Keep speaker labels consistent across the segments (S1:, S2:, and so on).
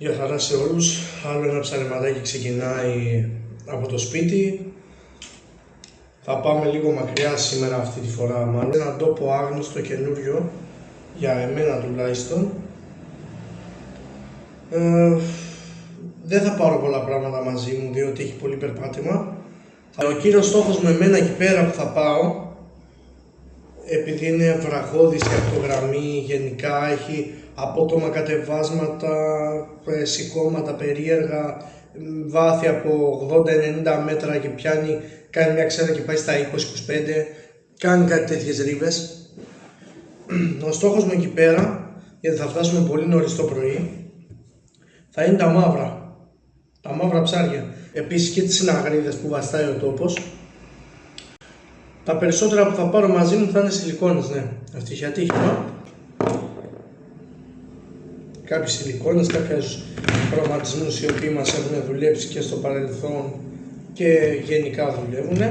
S1: Γεια χαρά σε όλους. Άλλο ένα ψαρεματάκι ξεκινάει από το σπίτι. Θα πάμε λίγο μακριά σήμερα αυτή τη φορά μάλλον. Έναν τόπο άγνωστο καινούριο, για εμένα τουλάχιστον. Δεν θα πάρω πολλά πράγματα μαζί μου διότι έχει πολύ περπάτημα. Ο κύριος στόχος μου εμένα εκεί πέρα που θα πάω, επειδή είναι βραχώδης η ακτογραμμή, γενικά έχει απότομα κατεβάσματα, σηκώματα περίεργα, βάθη από 80-90 μέτρα και κάνει μια ξέρα και πάει στα 20-25, κάνει κάτι τέτοιες ρίβες. Ο στόχος μου εκεί πέρα, γιατί θα φτάσουμε πολύ νωρίς το πρωί, θα είναι τα μαύρα ψάρια. Επίσης και τις συναγρίδες που βαστάει ο τόπος. Τα περισσότερα που θα πάρω μαζί μου θα είναι σιλικόνες, ναι. Αυτή έχει ατύχημα. Κάποιοι σιλικόνες, κάποιους χρωματισμούς οι οποίοι μας έχουν δουλέψει και στο παρελθόν και γενικά δουλεύουν.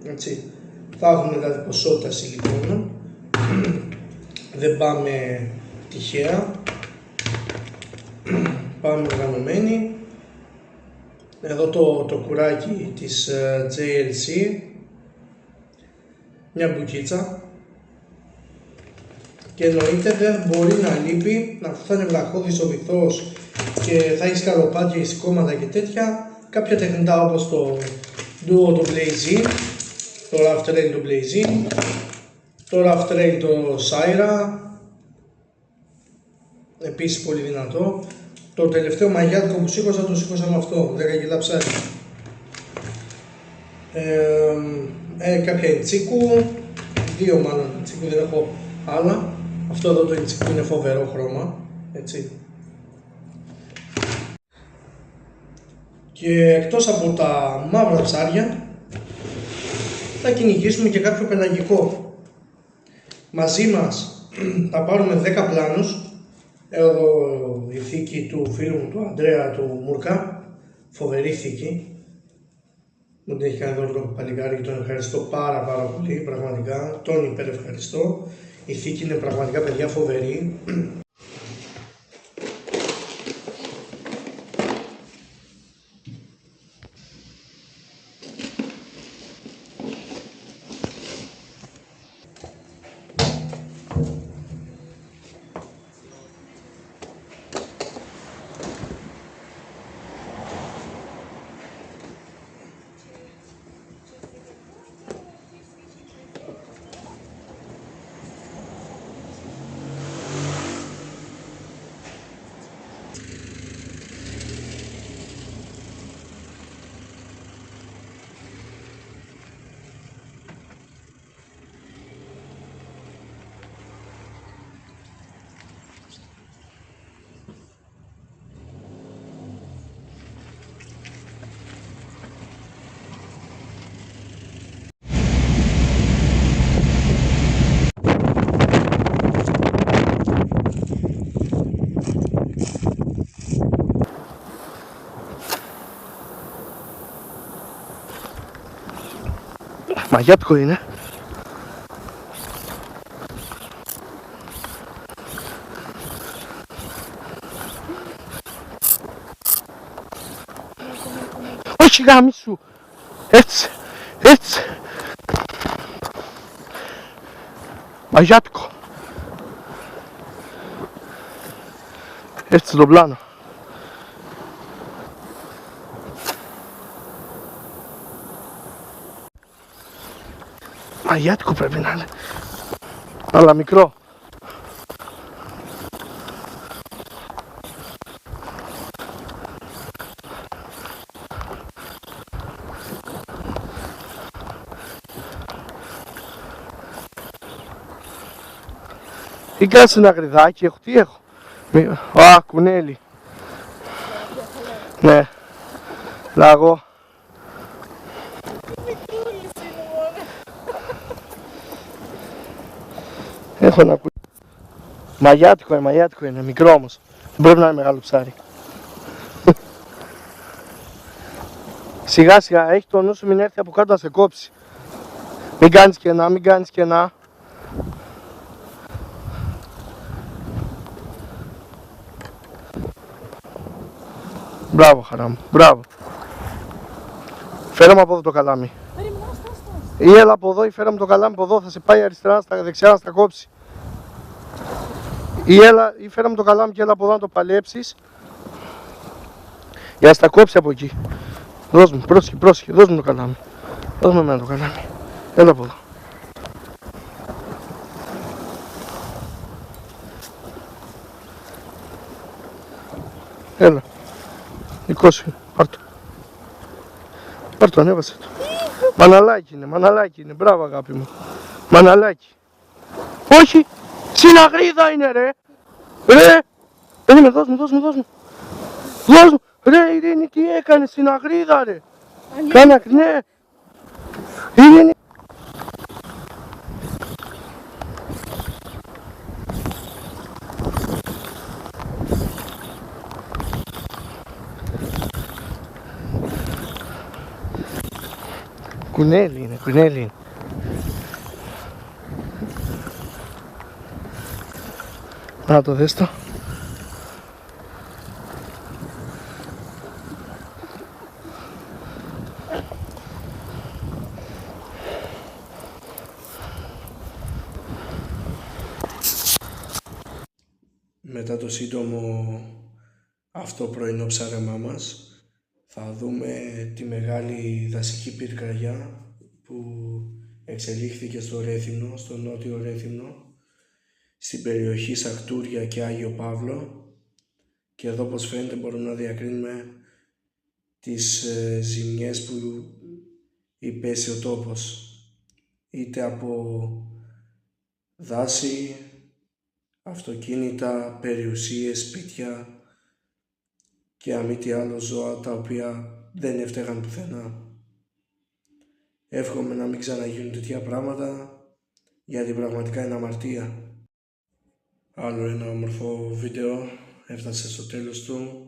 S1: Έτσι. Θα έχουμε δηλαδή ποσότητα σιλικόνων. Δεν πάμε τυχαία. Πάμε οργανωμένοι. Εδώ το κουράκι της JLC. Μια μπουκίτσα. Και εννοείται δεν μπορεί να λείπει, αφού θα είναι βραχώδης ο βυθός και θα έχει σκαλοπάτια, σηκώματα και τέτοια, κάποια τεχνητά όπως το Duo το Blaze, το Rough Trail το Blaze, το Rough Trail το Syra, επίσης πολύ δυνατό. Το τελευταίο μαγιάτικο που σήκωσα το σήκωσα με αυτό, 10 κιλά ψάρι. Κάποια εντσίκου, δύο μάλλον εντσίκου, δεν έχω άλλα. Αυτό εδώ το εντσίκου είναι φοβερό χρώμα, έτσι. Και εκτός από τα μαύρα ψάρια, θα κυνηγήσουμε και κάποιο πελαγικό. Μαζί μας θα πάρουμε 10 πλάνους. Εδώ η θήκη του φίλου μου, του Αντρέα του Μουρκα, φοβερή θήκη. Μου την έχει κάνει εδώ το παλικάρι και τον ευχαριστώ πάρα πολύ, πραγματικά, τον υπερευχαριστώ. Η θήκη είναι πραγματικά, παιδιά, φοβερή. Μαγιάτικο είναι. Όχι γάμι σου. Έτσι. Μαγιάτικο. Έτσι το πλάνο. Μαγιάτικο πρέπει να είναι, αλλά μικρό. Ή κάτσε ένα γριδάκι, τι έχω. Α, κουνέλι. Ναι, λαγό. Έχω ένα μαγιάτικο είναι, μικρό όμως. Δεν πρέπει να είναι μεγάλο ψάρι. Σιγά σιγά, έχει το νου σου, μην έρθει από κάτω να σε κόψει. Μην κάνεις κενά, Μπράβο, χαρά μου. Μπράβο. Φέρε μου από εδώ το καλάμι. Ή έλα από εδώ ή φέρε μου το καλάμι από εδώ. Θα σε πάει αριστερά, στα δεξιά να στα κόψει. Ή φέρε μου το καλάμι και έλα από εδώ να το παλέψεις. Για να στα κόψει από εκεί. Δώσ' μου, πρόσεχε, δώσ' μου το καλάμι. Δώσ' μου εμένα το καλάμι. Έλα από εδώ. Έλα. Δικό σου, πάρ' το, ανέβασε το. Μαναλάκι είναι, μπράβο αγάπη μου. Μαναλάκι. Όχι, συναγρίδα είναι ρε. Ρε, περίμενε, δώσ' μου. Ρε Ειρήνη, τι έκανες, συναγρίδα ρε. Κάνα, ναι. Ειρήνη. Κουνέλι είναι. Να το δες το. Μετά το σύντομο αυτό πρωινό ψάρεμά μας, θα δούμε τη μεγάλη δασική πυρκαγιά που εξελίχθηκε στο Ρέθυμνο, στο νότιο Ρέθυμνο, στην περιοχή Σακτούρια και Άγιο Παύλο, και εδώ όπως φαίνεται μπορούμε να διακρίνουμε τις ζημιές που υπέστη ο τόπος, είτε από δάση, αυτοκίνητα, περιουσίες, σπίτια και αν μη τι άλλο ζώα τα οποία δεν έφταιγαν πουθενά. Εύχομαι να μην ξαναγίνουν τέτοια πράγματα, γιατί πραγματικά είναι αμαρτία. Άλλο ένα όμορφο βίντεο έφτασε στο τέλος του.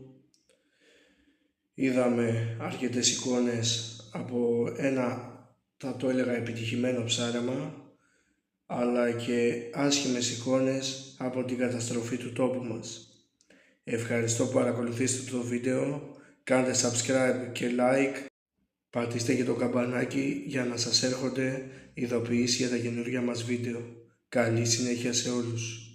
S1: Είδαμε αρκετές εικόνες από ένα, θα το έλεγα, επιτυχημένο ψάρεμα, αλλά και άσχημες εικόνες από την καταστροφή του τόπου μας. Ευχαριστώ που παρακολουθήσατε το βίντεο, κάντε subscribe και like, πατήστε και το καμπανάκι για να σας έρχονται ειδοποιήσεις για τα καινούργια μας βίντεο. Καλή συνέχεια σε όλους.